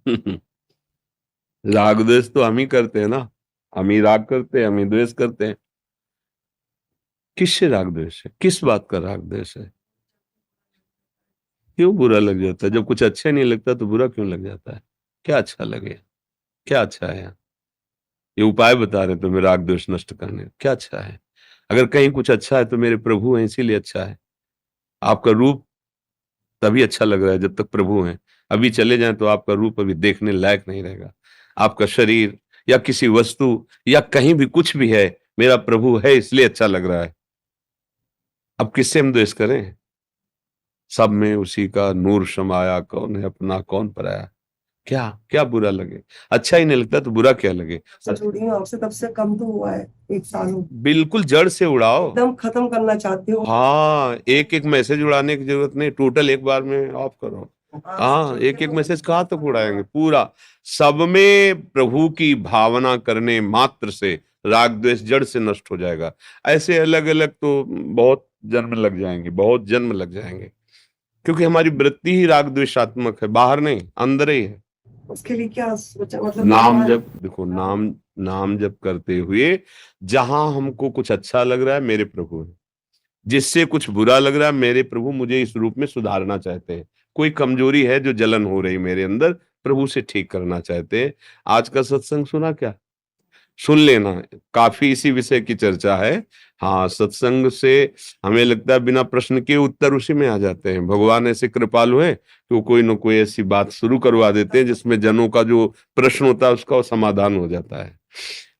राग द्वेष तो हम ही करते हैं ना। हम ही राग करते हैं, हम ही द्वेष करते हैं। किससे राग द्वेष है? किस बात का राग द्वेष है? क्यों बुरा लग जाता है? जब कुछ अच्छा नहीं लगता तो बुरा क्यों लग जाता है? क्या अच्छा लगे? क्या अच्छा है यहाँ? ये उपाय बता रहे तुम्हें राग द्वेष नष्ट करने, क्या अच्छा है? अगर कहीं कुछ अच्छा है तो मेरे प्रभु हैं इसीलिए अच्छा है। आपका रूप तभी अच्छा लग रहा है जब तक प्रभु हैं। अभी चले जाएं तो आपका रूप अभी देखने लायक नहीं रहेगा। आपका शरीर या किसी वस्तु या कहीं भी कुछ भी है, मेरा प्रभु है इसलिए अच्छा लग रहा है। अब किससे हम द्वेष करें? सब में उसी का नूर समाया, कौन है अपना कौन पराया। क्या क्या बुरा लगे? अच्छा ही नहीं लगता तो बुरा क्या लगे? जुड़ी हूँ आपसे तब से, कम तो हुआ है 1 साल हो, बिल्कुल जड़ से उड़ाओ। एकदम खत्म करना चाहती हूँ। हाँ, एक एक मैसेज उड़ाने की जरूरत नहीं, टोटल एक बार में ऑफ करो। हाँ, एक एक मैसेज कहाँ तक उड़ाएंगे? पूरा सब में प्रभु की भावना करने मात्र से राग द्वेष जड़ से नष्ट हो जाएगा। ऐसे अलग अलग तो बहुत जन्म लग जाएंगे, बहुत जन्म लग जाएंगे, क्योंकि हमारी वृत्ति ही राग द्वेषात्मक है, बाहर नहीं अंदर ही है। उसके लिए क्या सोचा, मतलब नाम जप देखो, नाम नाम जप करते हुए जहां हमको कुछ अच्छा लग रहा है मेरे प्रभु है, जिससे कुछ बुरा लग रहा है मेरे प्रभु मुझे इस रूप में सुधारना चाहते हैं। कोई कमजोरी है जो जलन हो रही मेरे अंदर, प्रभु से ठीक करना चाहते हैं। आज का सत्संग सुना क्या? सुन लेना, काफी इसी विषय की चर्चा है। हाँ, सत्संग से हमें लगता है बिना प्रश्न के उत्तर उसी में आ जाते हैं। भगवान ऐसे कृपालु हैं कि वो कोई न कोई ऐसी बात शुरू करवा देते हैं जिसमें जनों का जो प्रश्न होता है उसका समाधान हो जाता है।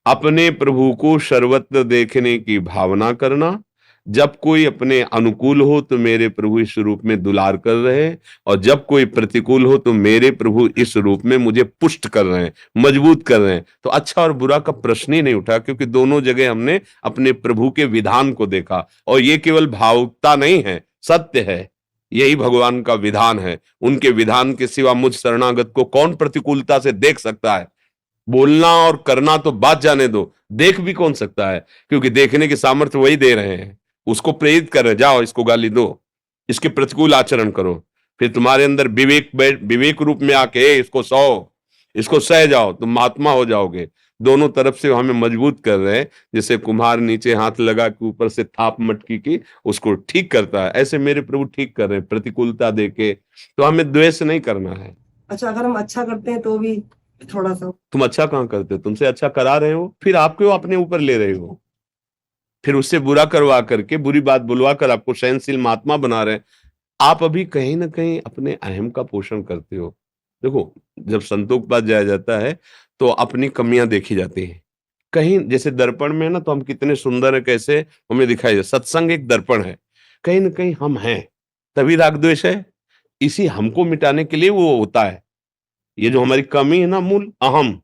अपने प्रभु को सर्वत्र देखने की भावना करना। जब कोई अपने अनुकूल हो तो मेरे प्रभु इस रूप में दुलार कर रहे हैं, और जब कोई प्रतिकूल हो तो मेरे प्रभु इस रूप में मुझे पुष्ट कर रहे हैं, मजबूत कर रहे हैं। तो अच्छा और बुरा का प्रश्न ही नहीं उठा, क्योंकि दोनों जगह हमने अपने प्रभु के विधान को देखा। और ये केवल भावुकता नहीं है, सत्य है। यही भगवान का विधान है। उनके विधान के सिवा मुझ शरणागत को कौन प्रतिकूलता से देख सकता है? बोलना और करना तो बात जाने दो, देख भी कौन सकता है? क्योंकि देखने की सामर्थ्य वही दे रहे हैं। उसको प्रेरित कर रहे, जाओ इसको गाली दो, इसके प्रतिकूल आचरण करो। फिर तुम्हारे अंदर विवेक रूप में आके इसको सहो, इसको सह जाओ, तुम महात्मा हो जाओगे। दोनों तरफ से हमें मजबूत कर रहे हैं। जैसे कुम्हार नीचे हाथ लगा के ऊपर से थाप मटकी की उसको ठीक करता है, ऐसे मेरे प्रभु ठीक कर रहे हैं प्रतिकूलता देके। तो हमें द्वेष नहीं करना है। अच्छा, अगर हम अच्छा करते हैं तो भी थोड़ा सा। तुम अच्छा कहाँ करते हो? तुमसे अच्छा करा रहे हो, फिर आप क्यों अपने ऊपर ले रहे हो? फिर उससे बुरा करवा करके, बुरी बात बुलवा कर आपको सहनशील महात्मा बना रहे हैं। आप अभी कहीं ना कहीं अपने अहम का पोषण करते हो। देखो, जब संतों के पास जाया जाता है तो अपनी कमियां देखी जाती हैं। कहीं जैसे दर्पण में है ना, तो हम कितने सुंदर है कैसे हमें दिखाई दे। सत्संग एक दर्पण है, कहीं ना कहीं हम हैं, तभी राग द्वेष है। इसी हमको मिटाने के लिए वो होता है। ये जो हमारी कमी है ना, मूल अहम।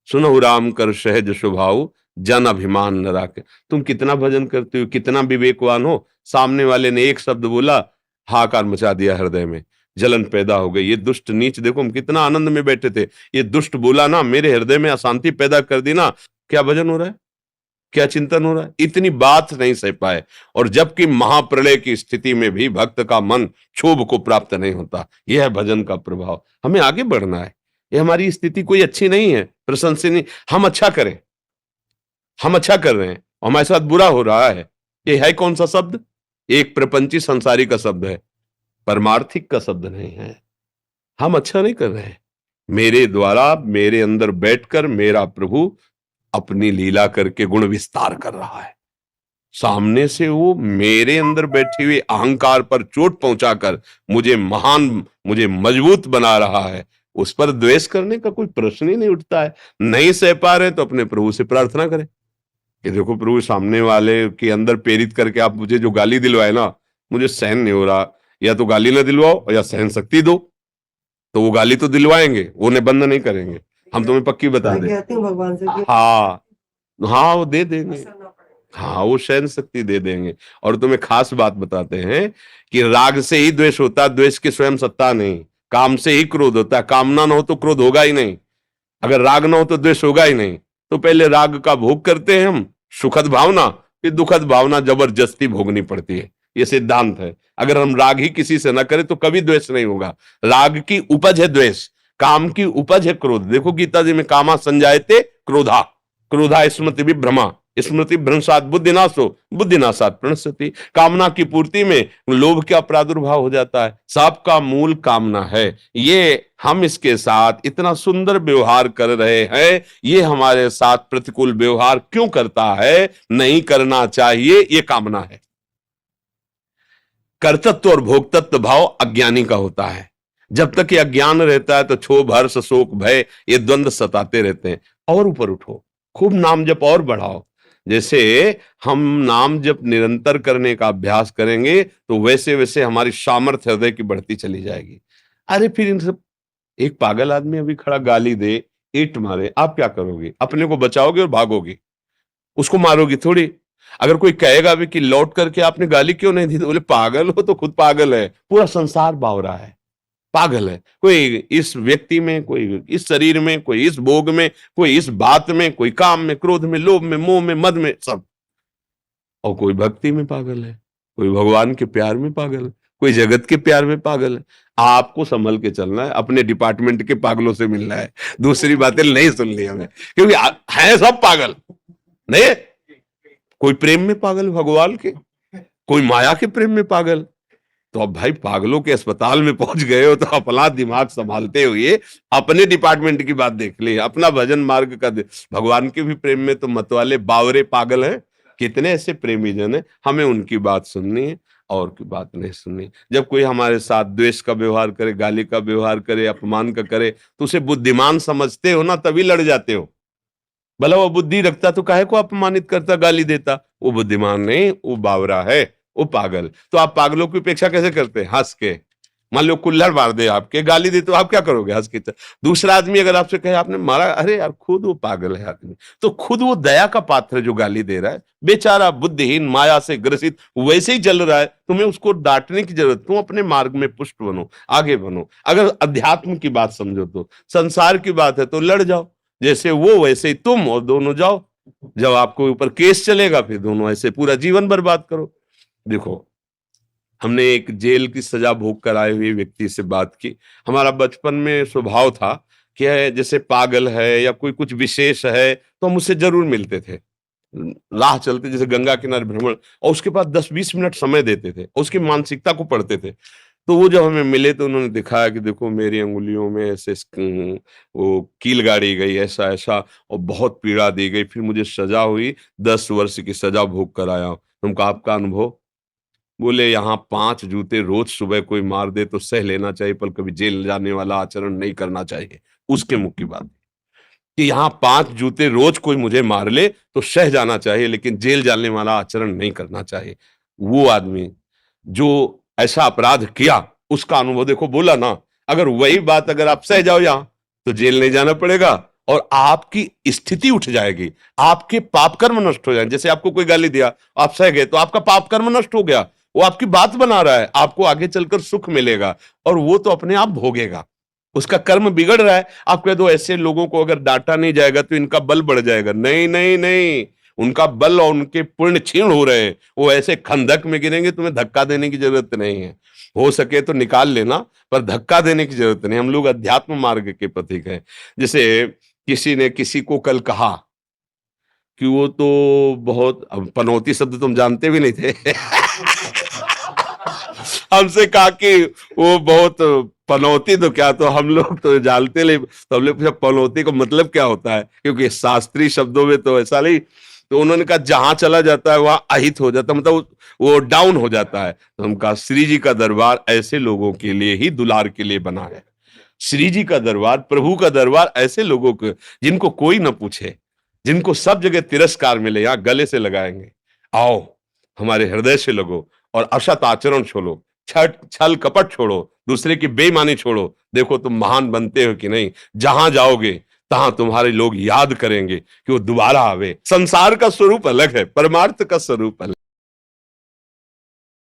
सुनहु राम कर सहज स्वभाव, जन अभिमान न राखे। तुम कितना भजन करते हो, कितना विवेकवान हो, सामने वाले ने एक शब्द बोला, हाहाकार मचा दिया, हृदय में जलन पैदा हो गई। ये दुष्ट नीच, देखो हम कितना आनंद में बैठे थे, ये दुष्ट बोला ना, मेरे हृदय में अशांति पैदा कर दी ना। क्या भजन हो रहा है, क्या चिंतन हो रहा है? इतनी बात नहीं सह पाए। और जबकि महाप्रलय की स्थिति में भी भक्त का मन क्षोभ को प्राप्त नहीं होता। यह है भजन का प्रभाव। हमें आगे बढ़ना है। ये हमारी स्थिति कोई अच्छी नहीं है, प्रशंसनीय। हम अच्छा करें, हम अच्छा कर रहे हैं, हमारे साथ बुरा हो रहा है। ये है कौन सा शब्द? एक प्रपंची संसारी का शब्द है, परमार्थिक का शब्द नहीं है। हम अच्छा नहीं कर रहे हैं। मेरे द्वारा मेरे अंदर बैठकर मेरा प्रभु अपनी लीला करके गुण विस्तार कर रहा है। सामने से वो मेरे अंदर बैठे हुए अहंकार पर चोट पहुंचाकर मुझे महान, मुझे मजबूत बना रहा है। उस पर द्वेष करने का कोई प्रश्न ही नहीं उठता है। नहीं सह पा रहे तो अपने प्रभु से प्रार्थना करें कि देखो प्रभु, सामने वाले के अंदर प्रेरित करके आप मुझे जो गाली दिलवाए ना, मुझे सहन नहीं हो रहा। या तो गाली ना दिलवाओ या सहन शक्ति दो। तो वो गाली तो दिलवाएंगे, वो ने बंद नहीं करेंगे। हम तुम्हें पक्की बता दें। कहती हूँ भगवान से कि हाँ, हाँ वो दे देंगे। हाँ, वो सहन शक्ति दे देंगे। और तुम्हें खास बात बताते हैं कि राग से ही द्वेष होता है, द्वेष की स्वयं सत्ता नहीं। काम से ही क्रोध होता है, कामना ना हो तो क्रोध होगा ही नहीं। अगर राग ना हो तो द्वेष होगा ही नहीं। तो पहले राग का भोग करते हैं हम, सुखद भावना, फिर दुखद भावना जबरदस्ती भोगनी पड़ती है। ये सिद्धांत है। अगर हम राग ही किसी से ना करें तो कभी द्वेष नहीं होगा। राग की उपज है द्वेष। काम की उपज है क्रोध। देखो गीता जी में कामा संजायते क्रोधा, क्रोधा स्मृति विभ्रमा, स्मृति भ्रंशात बुद्धिनाशो, बुद्धिनाशात प्रणश्यति। कामना की पूर्ति में लोभ का प्रादुर्भाव हो जाता है। सबका मूल कामना है। ये हम इसके साथ इतना सुंदर व्यवहार कर रहे हैं, ये हमारे साथ प्रतिकूल व्यवहार क्यों करता है? नहीं करना चाहिए, ये कामना है। कर्तृत्व और भोक्तत्व भाव अज्ञानी का होता है। जब तक ये अज्ञान रहता है तो क्षोभ, हर्ष, शोक, भय, ये द्वंद्व सताते रहते हैं। और ऊपर उठो, खूब नाम जप और बढ़ाओ। जैसे हम नाम जप निरंतर करने का अभ्यास करेंगे तो वैसे वैसे हमारी सामर्थ्य हृदय की बढ़ती चली जाएगी। अरे फिर इन सब, एक पागल आदमी अभी खड़ा गाली दे, ईंट मारे, आप क्या करोगे? अपने को बचाओगे और भागोगे, उसको मारोगे थोड़ी। अगर कोई कहेगा भी कि लौट करके आपने गाली क्यों नहीं दी, तो बोले पागल हो तो खुद पागल है, पूरा संसार बावरा है, पागल है। कोई इस व्यक्ति में, कोई इस शरीर में, कोई इस भोग में, कोई इस बात में, कोई काम में, क्रोध में, लोभ में, मोह में, मद में, सब। और कोई भक्ति में पागल है, कोई भगवान के प्यार में पागल है, कोई जगत के प्यार में पागल है। आपको संभल के चलना है, अपने डिपार्टमेंट के पागलों से मिलना है, दूसरी बातें नहीं सुननी हमें, क्योंकि है सब पागल। नहीं, कोई प्रेम में पागल भगवान के, कोई माया के प्रेम में पागल। तो अब भाई पागलों के अस्पताल में पहुंच गए हो तो अपना दिमाग संभालते हुए अपने डिपार्टमेंट की बात देख ले, अपना भजन मार्ग का भगवान के भी प्रेम में तो मतवाले बावरे पागल हैं। कितने ऐसे प्रेमी जन है, हमें उनकी बात सुननी है और की बात नहीं सुननी। जब कोई हमारे साथ द्वेष का व्यवहार करे, गाली का व्यवहार करे, अपमान का करे, तो उसे बुद्धिमान समझते हो ना, तभी लड़ जाते हो। भला वो बुद्धि रखता तो काहे को अपमानित करता, गाली देता? वो बुद्धिमान नहीं, वो बावरा है, वो पागल। तो आप पागलों की उपेक्षा कैसे करते हैं? हंस के। मान लो कुल्हड़ मार दे आपके, गाली दे, तो आप क्या करोगे? हंस के। दूसरा आदमी अगर आपसे कहे आपने मारा, अरे यार खुद वो पागल है आदमी, तो खुद वो दया का पात्र है जो गाली दे रहा है, बेचारा बुद्धिहीन, माया से ग्रसित वैसे ही चल रहा है, तुम्हें उसको डांटने की जरूरत। तुम अपने मार्ग में पुष्ट बनो, आगे बनो। अगर अध्यात्म की बात समझो तो, संसार की बात है तो लड़ जाओ, जैसे वो वैसे ही तुम, और दोनों जाओ। जब आपको ऊपर केस चलेगा फिर दोनों ऐसे पूरा जीवन बर्बाद करो। देखो, हमने एक जेल की सजा भोग कर आए हुए व्यक्ति से बात की। हमारा बचपन में स्वभाव था कि जैसे पागल है या कोई कुछ विशेष है तो हम उससे जरूर मिलते थे, राह चलते जैसे गंगा किनारे भ्रमण, और उसके बाद 10-20 मिनट समय देते थे, उसकी मानसिकता को पढ़ते थे। तो वो जब हमें मिले तो उन्होंने दिखाया कि देखो मेरी अंगुलियों में ऐसे वो कील गाड़ी गई, ऐसा ऐसा, और बहुत पीड़ा दी गई, फिर मुझे सजा हुई, 10 वर्ष की सजा भोग कर आया। तुमको आपका अनुभव? बोले यहाँ 5 जूते रोज सुबह कोई मार दे तो सह लेना चाहिए, पर कभी जेल जाने वाला आचरण नहीं करना चाहिए। उसके मुख की बात कि यहाँ 5 जूते रोज कोई मुझे मार ले तो सह जाना चाहिए, लेकिन जेल जाने वाला आचरण नहीं करना चाहिए। वो आदमी जो ऐसा अपराध किया, उसका अनुभव देखो। बोला ना, अगर वही बात अगर आप सह जाओ यहाँ तो जेल नहीं जाना पड़ेगा और आपकी स्थिति उठ जाएगी, आपके पाप कर्म नष्ट हो जाएंगे। जैसे आपको कोई गाली दिया, आप सह गए, तो आपका पाप कर्म नष्ट हो गया, वो आपकी बात बना रहा है, आपको आगे चलकर सुख मिलेगा, और वो तो अपने आप भोगेगा, उसका कर्म बिगड़ रहा है। आप कह दो ऐसे लोगों को अगर डांटा नहीं जाएगा तो इनका बल बढ़ जाएगा, नहीं नहीं नहीं, उनका बल और उनके पुण्य क्षीण हो रहे हैं, वो ऐसे खंदक में गिरेंगे, तुम्हें धक्का देने की जरूरत नहीं है। हो सके तो निकाल लेना, पर धक्का देने की जरूरत नहीं। हम लोग अध्यात्म मार्ग के प्रतीक हैं। जैसे किसी ने किसी को कल कहा कि वो तो बहुत, पनौती शब्द तुम जानते भी नहीं थे हमसे कहा कि वो बहुत पनौती, तो क्या, तो हम लोग तो जानते नहीं, तो हम लोग पूछा पनौती का मतलब क्या होता है, क्योंकि शास्त्रीय शब्दों में तो ऐसा नहीं। तो उन्होंने कहा जहां चला जाता है वहां अहित हो जाता है, मतलब वो डाउन हो जाता है। तो हम कहा श्री जी का दरबार ऐसे लोगों के लिए ही, दुलार के लिए बना है। श्री जी का दरबार, प्रभु का दरबार ऐसे लोगों को जिनको कोई ना पूछे, जिनको सब जगह तिरस्कार मिले, यहाँ गले से लगाएंगे। आओ हमारे हृदय से लगो और असत आचरण छोड़ो, छल कपट छोड़ो, दूसरे की बेईमानी छोड़ो। देखो तुम महान बनते हो कि नहीं। जहां जाओगे तहां तुम्हारे लोग याद करेंगे कि वो दोबारा आवे। संसार का स्वरूप अलग है, परमार्थ का स्वरूप अलग।